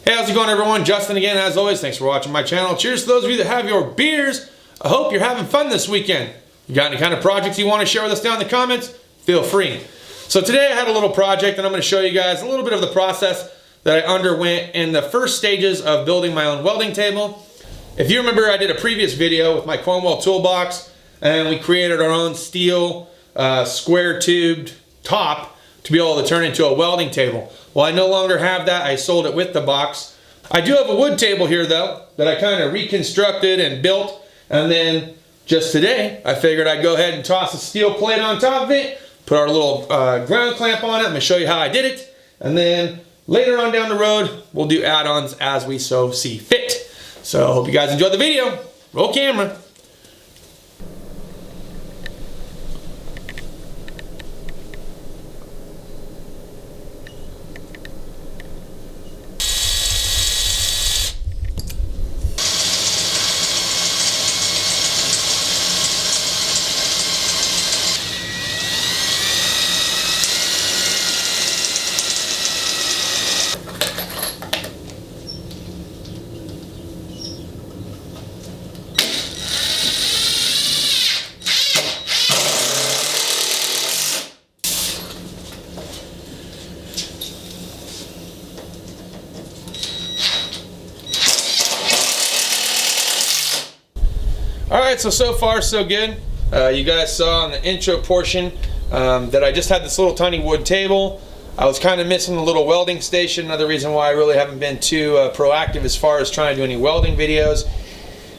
Hey, how's it going, everyone? Justin again, as always. Thanks for watching my channel. Cheers to those of you that have your beers. I hope you're having fun this weekend. You got any kind of projects you want to share with us down in the comments? Feel free. So today I had a little project and I'm going to show you guys a little bit of the process that I underwent in the first stages of building my own welding table. If you remember, I did a previous video with my Cornwall toolbox and we created our own steel square tubed top to be able to turn into a welding table. Well, I no longer have that. I sold it with the box. I do have a wood table here though that I kind of reconstructed and built, and then just today I figured I'd go ahead and toss a steel plate on top of it, put our little ground clamp on it. I'm going to show you how I did it, and then later on down the road we'll do add-ons as we so see fit. So hope you guys enjoyed the video. Roll camera. Alright, so far so good. You guys saw in the intro portion that I just had this little tiny wood table. I was kind of missing the little welding station, another reason why I really haven't been too proactive as far as trying to do any welding videos.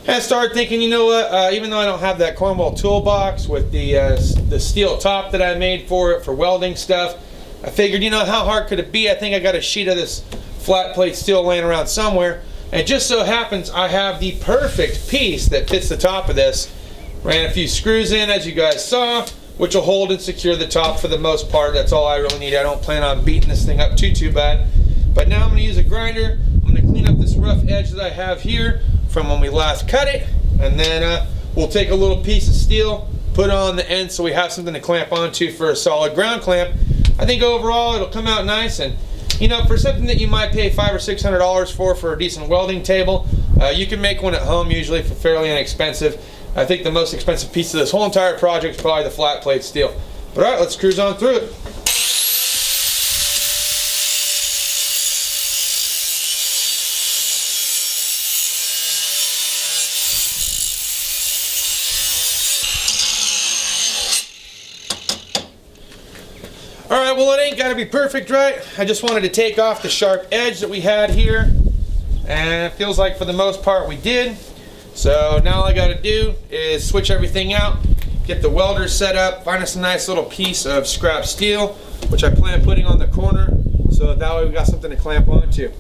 And I started thinking, you know what, even though I don't have that Cornwall toolbox with the steel top that I made for it for welding stuff, I figured, you know, how hard could it be? I think I got a sheet of this flat plate steel laying around somewhere. And it just so happens I have the perfect piece that fits the top of this. Ran a few screws in, as you guys saw, which will hold and secure the top for the most part. That's all I really need. I don't plan on beating this thing up too bad. But now I'm going to use a grinder. I'm going to clean up this rough edge that I have here from when we last cut it. And then we'll take a little piece of steel, put it on the end so we have something to clamp onto for a solid ground clamp. I think overall it'll come out nice, and you know, for something that you might pay $500 or $600 for a decent welding table, you can make one at home usually for fairly inexpensive. I think the most expensive piece of this whole entire project is probably the flat plate steel. But alright, let's cruise on through it. Alright, well, it ain't got to be perfect, right? I just wanted to take off the sharp edge that we had here, and it feels like for the most part we did. So now all I got to do is switch everything out, get the welder set up, find us a nice little piece of scrap steel, which I plan on putting on the corner, so that way we got something to clamp onto.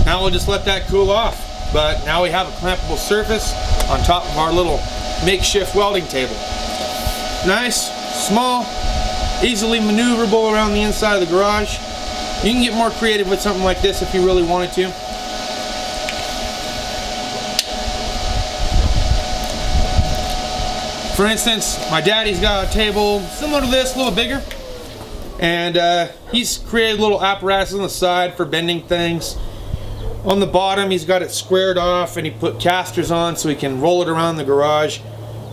Now we'll just let that cool off. But now we have a clampable surface on top of our little makeshift welding table. Nice, small, easily maneuverable around the inside of the garage. You can get more creative with something like this if you really wanted to. For instance, my daddy's got a table similar to this, a little bigger, And he's created little apparatus on the side for bending things. On the bottom, he's got it squared off, and he put casters on so he can roll it around the garage,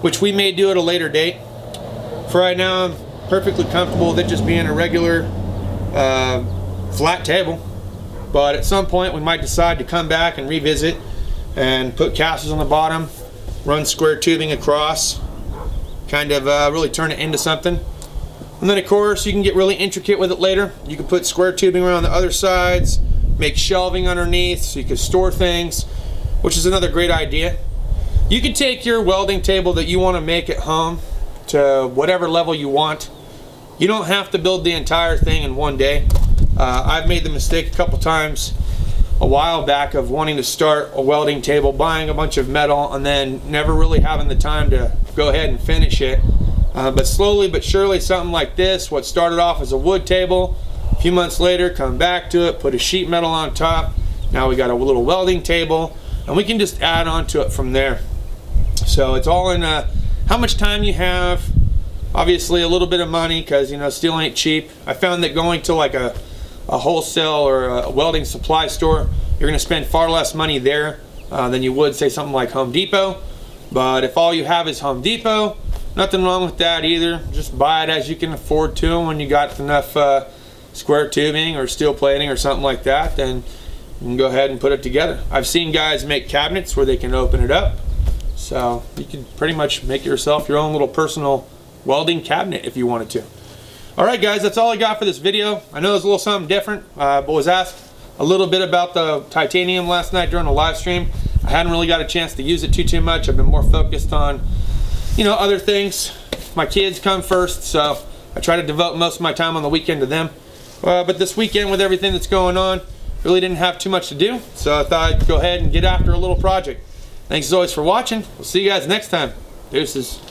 which we may do at a later date. For right now, I'm perfectly comfortable with it just being a regular flat table. But at some point, we might decide to come back and revisit and put casters on the bottom, run square tubing across, kind of really turn it into something. And then of course, you can get really intricate with it later. You can put square tubing around the other sides, make shelving underneath so you can store things, which is another great idea. You can take your welding table that you want to make at home to whatever level you want. You don't have to build the entire thing in one day. I've made the mistake a couple times a while back of wanting to start a welding table, buying a bunch of metal, and then never really having the time to go ahead and finish it. But slowly but surely, something like this, what started off as a wood table, a few months later, come back to it, put a sheet metal on top. Now we got a little welding table, and we can just add on to it from there. So it's all in how much time you have, obviously a little bit of money, because steel ain't cheap. I found that going to like a wholesale or a welding supply store, you're going to spend far less money there than you would, say, something like Home Depot. But if all you have is Home Depot, nothing wrong with that either. Just buy it as you can afford to, and when you got enough square tubing or steel plating or something like that, then you can go ahead and put it together. I've seen guys make cabinets where they can open it up, so you can pretty much make yourself your own little personal welding cabinet if you wanted to. Alright guys, that's all I got for this video. I know it's a little something different, but was asked a little bit about the titanium last night during the live stream. I hadn't really got a chance to use it too much. I've been more focused on other things. My kids come first, so I try to devote most of my time on the weekend to them. But this weekend, with everything that's going on, really didn't have too much to do, so I thought I'd go ahead and get after a little project. Thanks as always for watching. We'll see you guys next time. Deuces.